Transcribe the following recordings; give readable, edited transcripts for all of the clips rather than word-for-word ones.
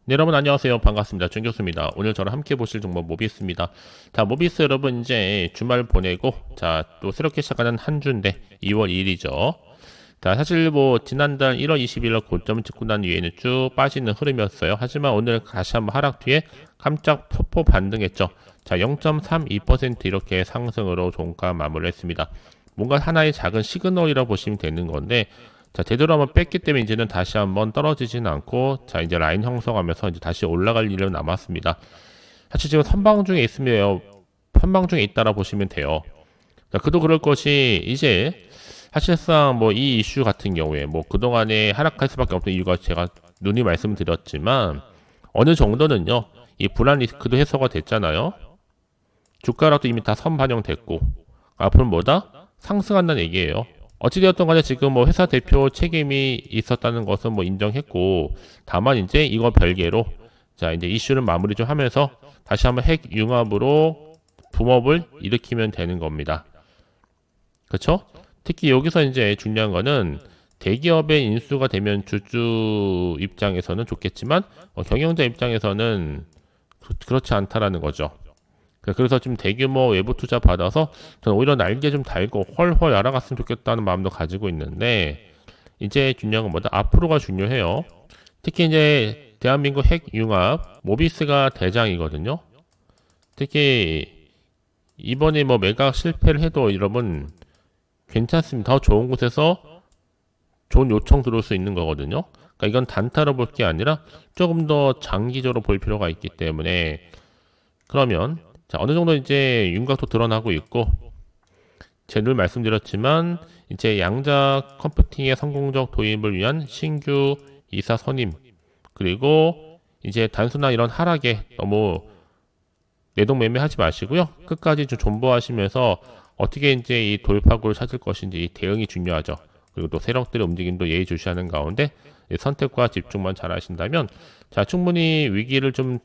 네, 여러분 안녕하세요. 반갑습니다. 준 교수입니다. 오늘 저랑 함께 보실 종목 모비스입니다. 자, 모비스 여러분 이제 주말 보내고 자, 또 새롭게 시작하는 한 주인데 2월 2일이죠. 자, 사실 뭐 지난달 1월 20일 고점을 찍고 난 이후에는 쭉 빠지는 흐름이었어요. 하지만 오늘 다시 한번 하락 뒤에 깜짝 폭포 반등했죠. 자, 0.32% 이렇게 상승으로 종가 마무리를 했습니다. 뭔가 하나의 작은 시그널이라고 보시면 되는 건데 자, 제대로 한번 뺐기 때문에 이제는 다시 한번 떨어지진 않고 자, 이제 라인 형성하면서 이제 다시 올라갈 일은 남았습니다. 사실 지금 선방 중에 있으면 선방 중에 있다라 보시면 돼요. 자, 그도 그럴 것이 이제 사실상 뭐 이 이슈 같은 경우에 뭐 그동안에 하락할 수밖에 없던 이유가 제가 누누이 말씀드렸지만 어느 정도는요. 이 불안 리스크도 해소가 됐잖아요. 주가락도 이미 다 선반영됐고 앞으로 뭐다? 상승한다는 얘기예요. 어찌되었던 간에 지금 뭐 회사 대표 책임이 있었다는 것은 뭐 인정했고 다만 이제 이거 별개로 자 이제 이슈를 마무리 좀 하면서 다시 한번 핵 융합으로 붐업을 일으키면 되는 겁니다. 그렇죠? 특히 여기서 이제 중요한 거는 대기업의 인수가 되면 주주 입장에서는 좋겠지만 경영자 입장에서는 그렇지 않다라는 거죠. 그래서 지금 대규모 외부 투자 받아서 저는 오히려 날개 좀 달고 헐헐 날아갔으면 좋겠다는 마음도 가지고 있는데 이제 중요한 건 뭐다? 앞으로가 중요해요. 특히 이제 대한민국 핵융합 모비스가 대장이거든요. 특히 이번에 뭐 매각 실패를 해도 여러분 괜찮습니다. 더 좋은 곳에서 좋은 요청 들어올 수 있는 거거든요. 그러니까 이건 단타로 볼 게 아니라 조금 더 장기적으로 볼 필요가 있기 때문에 그러면 자, 어느 정도 이제 윤곽도 드러나고 있고, 제가 늘 말씀드렸지만, 이제 양자 컴퓨팅의 성공적 도입을 위한 신규 이사 선임, 그리고 이제 단순한 이런 하락에 너무 내동매매 하지 마시고요. 끝까지 좀 존버하시면서 어떻게 이제 이 돌파구를 찾을 것인지 이 대응이 중요하죠. 그리고 또 세력들의 움직임도 예의주시하는 가운데 선택과 집중만 잘 하신다면, 자, 충분히 위기를 좀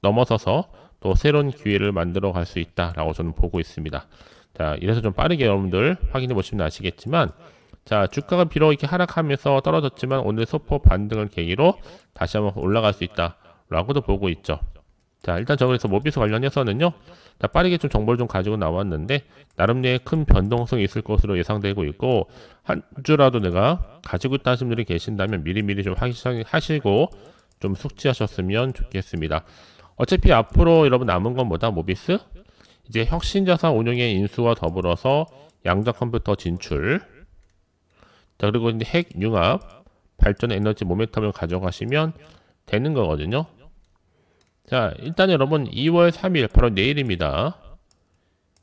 넘어서서 또 새로운 기회를 만들어 갈 수 있다라고 저는 보고 있습니다. 자, 이래서 좀 빠르게 여러분들 확인해 보시면 아시겠지만, 자, 주가가 비록 이렇게 하락하면서 떨어졌지만 오늘 소폭 반등을 계기로 다시 한번 올라갈 수 있다라고도 보고 있죠. 자, 일단 저 그래서 모비스 관련해서는요, 자, 빠르게 좀 정보를 좀 가지고 나왔는데, 나름대로 큰 변동성이 있을 것으로 예상되고 있고, 한 주라도 내가 가지고 있다는 분들이 계신다면 미리미리 좀 하시고, 좀 숙지하셨으면 좋겠습니다. 어차피 앞으로 여러분 남은 건 뭐다? 모비스? 이제 혁신자산 운용의 인수와 더불어서 양자 컴퓨터 진출. 자, 그리고 이제 핵 융합, 발전 에너지 모멘텀을 가져가시면 되는 거거든요. 자, 일단 여러분 2월 3일 바로 내일입니다.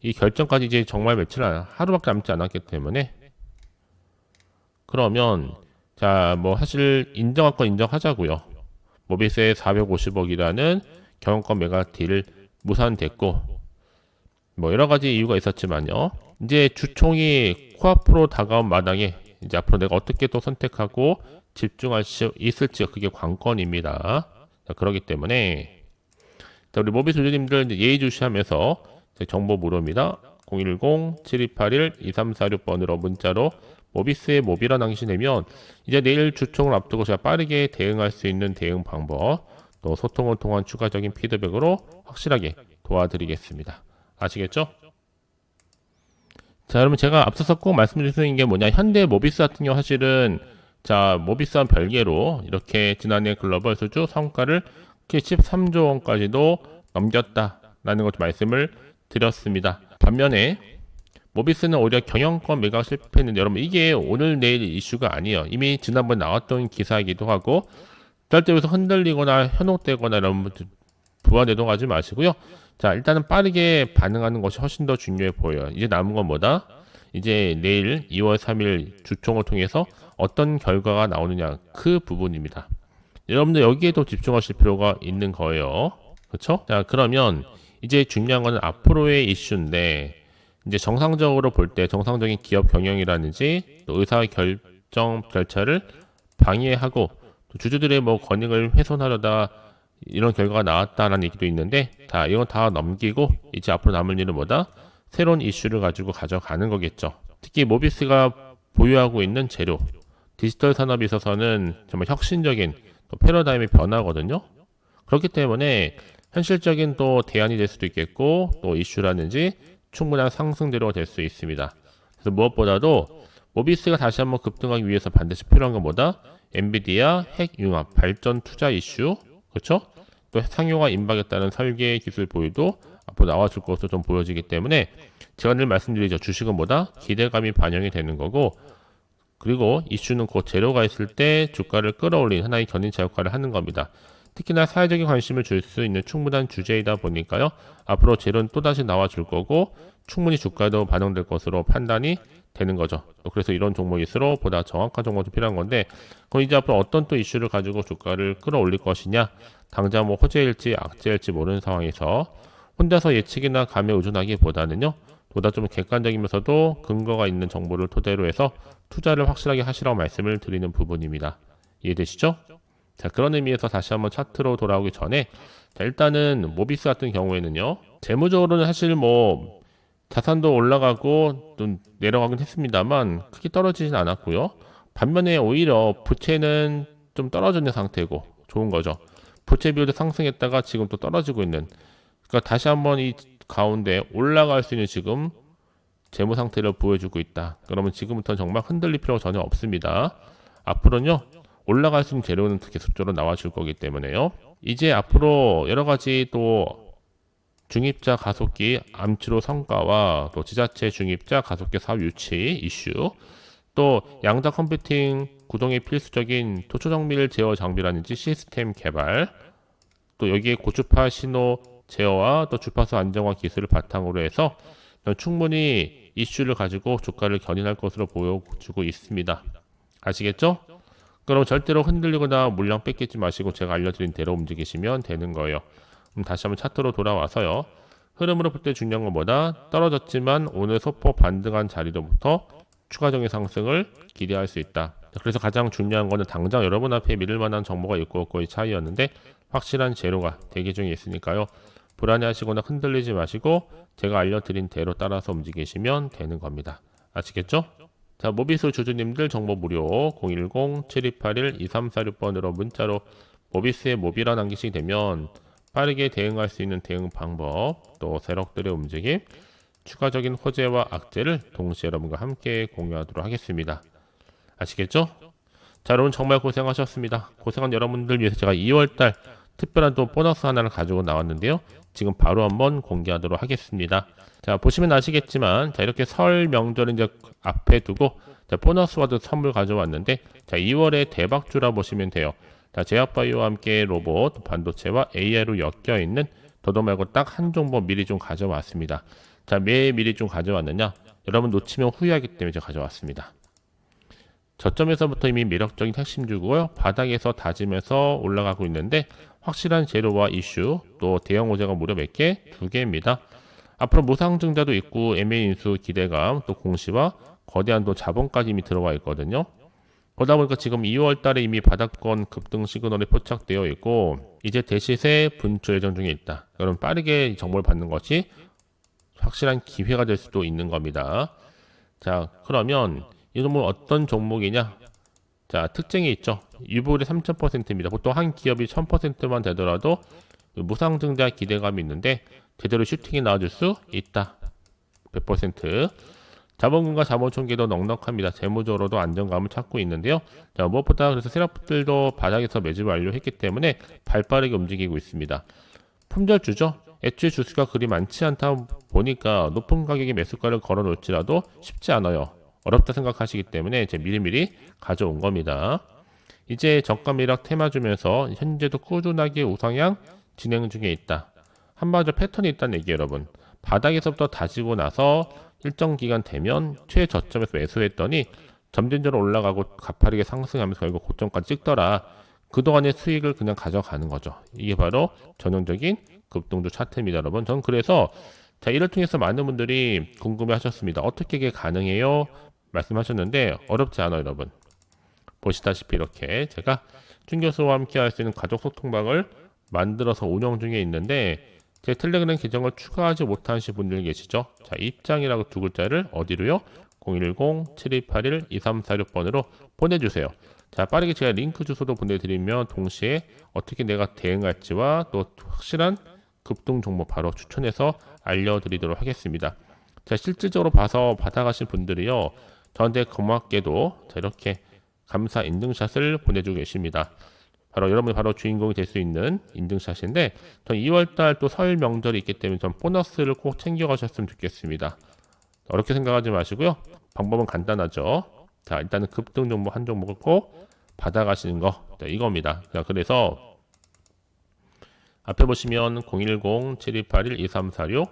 이 결정까지 이제 정말 며칠 하루밖에 남지 않았기 때문에 그러면 자, 뭐 사실 인정할 건 인정하자고요. 모비스의 450억이라는 경영권 매각 딜 무산됐고 뭐 여러가지 이유가 있었지만요. 이제 주총이 코앞으로 다가온 마당에 이제 앞으로 내가 어떻게 또 선택하고 집중할 수 있을지가 그게 관건입니다. 자, 그렇기 때문에 자, 우리 모비스 주주님들 예의주시하면서 정보 물어옵니다. 010-7281-2346번으로 문자로 모비스의 모비라 낭신내면 이제 내일 주총을 앞두고 제가 빠르게 대응할 수 있는 대응 방법 또 소통을 통한 추가적인 피드백으로 확실하게 도와드리겠습니다. 아시겠죠? 자, 여러분 제가 앞서서 꼭 말씀드리는 게 뭐냐 현대 모비스 같은 경우 사실은 자 모비스와 별개로 이렇게 지난해 글로벌 수주 성과를 13조 원까지도 넘겼다라는 것도 말씀을 드렸습니다. 반면에 모비스는 오히려 경영권 매각 실패했는데 여러분 이게 오늘 내일 이슈가 아니에요. 이미 지난번에 나왔던 기사이기도 하고 절대 여기서 흔들리거나 현혹되거나 이런 부안해동하지 마시고요. 자, 일단은 빠르게 반응하는 것이 훨씬 더 중요해 보여요. 이제 남은 건 뭐다? 이제 내일 2월 3일 주총을 통해서 어떤 결과가 나오느냐 그 부분입니다. 여러분들 여기에도 집중하실 필요가 있는 거예요. 그렇죠? 자, 그러면 이제 중요한 거는 앞으로의 이슈인데 이제 정상적으로 볼 때 정상적인 기업 경영이라든지 또 의사 결정 절차를 방해하고 또 주주들의 뭐 권익을 훼손하려다 이런 결과가 나왔다라는 얘기도 있는데 자 이건 다 넘기고 이제 앞으로 남을 일은 뭐다? 새로운 이슈를 가지고 가져가는 거겠죠. 특히 모비스가 보유하고 있는 재료 디지털 산업에 있어서는 정말 혁신적인 또 패러다임의 변화거든요. 그렇기 때문에 현실적인 또 대안이 될 수도 있겠고 또 이슈라든지 충분한 상승대로가 될 수 있습니다. 그래서 무엇보다도 모비스가 다시 한번 급등하기 위해서 반드시 필요한 건 뭐다? 엔비디아 핵 융합 발전 투자 이슈, 그렇죠? 또 상용화 임박했다는 설계 기술 보유도 앞으로 나와줄 것으로 좀 보여지기 때문에 제가 늘 말씀드리죠. 주식은 뭐다? 기대감이 반영이 되는 거고, 그리고 이슈는 곧 재료가 있을 때 주가를 끌어올리는 하나의 견인차 역할을 하는 겁니다. 특히나 사회적인 관심을 줄 수 있는 충분한 주제이다 보니까요. 앞으로 재료는 또다시 나와줄 거고 충분히 주가도 반영될 것으로 판단이 되는 거죠. 또 그래서 이런 종목일수록 보다 정확한 정보가 필요한 건데, 그럼 이제 앞으로 어떤 또 이슈를 가지고 주가를 끌어올릴 것이냐, 당장 뭐 호재일지 악재일지 모르는 상황에서 혼자서 예측이나 감에 의존하기보다는요, 보다 좀 객관적이면서도 근거가 있는 정보를 토대로 해서 투자를 확실하게 하시라고 말씀을 드리는 부분입니다. 이해되시죠? 자, 그런 의미에서 다시 한번 차트로 돌아오기 전에, 자, 일단은 모비스 같은 경우에는요, 재무적으로는 사실 뭐 자산도 올라가고 좀 내려가긴 했습니다만 크게 떨어지진 않았고요. 반면에 오히려 부채는 좀 떨어져 있는 상태고 좋은 거죠. 부채 비율도 상승했다가 지금 또 떨어지고 있는, 그러니까 다시 한번 이 가운데 올라갈 수 있는 지금 재무 상태를 보여주고 있다. 그러면 지금부터는 정말 흔들릴 필요가 전혀 없습니다. 앞으로는요, 올라갈 수 있는 재료는 계속적으로 나와줄 거기 때문에요. 이제 앞으로 여러 가지 또 중입자 가속기 암치로 성과와 또 지자체 중입자 가속기 사업 유치 이슈, 또 양자 컴퓨팅 구동에 필수적인 토초 정밀 제어 장비라든지 시스템 개발, 또 여기에 고주파 신호 제어와 또 주파수 안정화 기술을 바탕으로 해서 충분히 이슈를 가지고 주가를 견인할 것으로 보여주고 있습니다. 아시겠죠? 그럼 절대로 흔들리거나 물량 뺏기지 마시고 제가 알려드린 대로 움직이시면 되는 거예요. 다시 한번 차트로 돌아와서요. 흐름으로 볼 때 중요한 것보다 떨어졌지만 오늘 소폭 반등한 자리로부터 추가적인 상승을 기대할 수 있다. 그래서 가장 중요한 거는 당장 여러분 앞에 믿을 만한 정보가 있고 없고의 차이였는데 확실한 재료가 대기 중에 있으니까요. 불안해하시거나 흔들리지 마시고 제가 알려드린 대로 따라서 움직이시면 되는 겁니다. 아시겠죠? 자, 모비스 주주님들 정보 무료 010-7281-2346번으로 문자로 모비스에 모비라 남기시게 되면 빠르게 대응할 수 있는 대응 방법, 또 세력들의 움직임, 추가적인 호재와 악재를 동시에 여러분과 함께 공유하도록 하겠습니다. 아시겠죠? 자, 여러분 정말 고생하셨습니다. 고생한 여러분들 위해서 제가 2월달 특별한 또 보너스 하나를 가지고 나왔는데요. 지금 바로 한번 공개하도록 하겠습니다. 자, 보시면 아시겠지만, 자, 이렇게 설 명절 이제 앞에 두고, 자, 보너스와도 선물 가져왔는데, 자, 2월에 대박주라 보시면 돼요. 자, 제약바이오와 함께 로봇, 반도체와 AI로 엮여 있는 더도 말고 딱 한 종목 미리 좀 가져왔습니다. 자, 왜 미리 좀 가져왔느냐? 여러분 놓치면 후회하기 때문에 제가 가져왔습니다. 저점에서부터 이미 매력적인 핵심주고요. 바닥에서 다지면서 올라가고 있는데 확실한 재료와 이슈, 또 대형 호재가 무려 몇 개? 2개입니다. 앞으로 무상증자도 있고 M&A 인수 기대감, 또 공시와 거대한 또 자본까지 이미 들어와 있거든요. 그러다 보니까 지금 2월 달에 이미 바닥권 급등 시그널이 포착되어 있고 이제 대시세 분출 예정 중에 있다. 여러분 빠르게 정보를 받는 것이 확실한 기회가 될 수도 있는 겁니다. 자, 그러면 이 종목은 어떤 종목이냐? 자, 특징이 있죠. 유보율이 3000%입니다. 보통 한 기업이 1000%만 되더라도 무상증자 기대감이 있는데 제대로 슈팅이 나와줄 수 있다. 100%. 자본금과 자본총계도 넉넉합니다. 재무적으로도 안정감을 찾고 있는데요. 자, 무엇보다 그래서 세력들도 바닥에서 매집을 완료했기 때문에 발빠르게 움직이고 있습니다. 품절주죠. 애초에 주수가 그리 많지 않다 보니까 높은 가격에 매수가를 걸어 놓을지라도 쉽지 않아요. 어렵다 생각하시기 때문에 이제 미리미리 가져온 겁니다. 이제 저가 매력 테마 주면서 현재도 꾸준하게 우상향 진행 중에 있다. 한마디로 패턴이 있다는 얘기 여러분. 바닥에서부터 다지고 나서 일정 기간 되면 최저점에서 매수했더니 점진적으로 올라가고 가파르게 상승하면서 결국 고점까지 찍더라. 그동안의 수익을 그냥 가져가는 거죠. 이게 바로 전형적인 급등주 차트입니다, 여러분. 전 그래서 자, 이를 통해서 많은 분들이 궁금해 하셨습니다. 어떻게 이게 가능해요? 말씀하셨는데 어렵지 않아요, 여러분. 보시다시피 이렇게 제가 준 교수와 함께 할 수 있는 가족 소통방을 만들어서 운영 중에 있는데 제 텔레그램 계정을 추가하지 못하신 분들 계시죠? 자, 입장이라고 두 글자를 어디로요? 010-7281-2346번으로 보내주세요. 자, 빠르게 제가 링크 주소도 보내드리면 동시에 어떻게 내가 대응할지와 또 확실한 급등 종목 바로 추천해서 알려드리도록 하겠습니다. 자, 실질적으로 봐서 받아가신 분들이요, 저한테 고맙게도 자, 이렇게 감사 인증샷을 보내주고 계십니다. 바로 여러분이 바로 주인공이 될 수 있는 인증샷인데, 전 2월달 또 설 명절이 있기 때문에 전 보너스를 꼭 챙겨가셨으면 좋겠습니다. 어렵게 생각하지 마시고요. 방법은 간단하죠. 자, 일단은 급등 종목 한 종목을 꼭 받아가시는 거, 자, 이겁니다. 자, 그래서 앞에 보시면 010-7281-2346,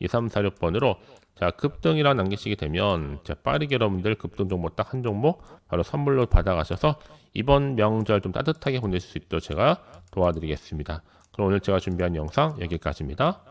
010-7281-2346번으로 자, 급등이라 남기시게 되면 자, 빠르게 여러분들 급등 종목 딱 한 종목 바로 선물로 받아가셔서 이번 명절 좀 따뜻하게 보낼 수 있도록 제가 도와드리겠습니다. 그럼 오늘 제가 준비한 영상 여기까지입니다.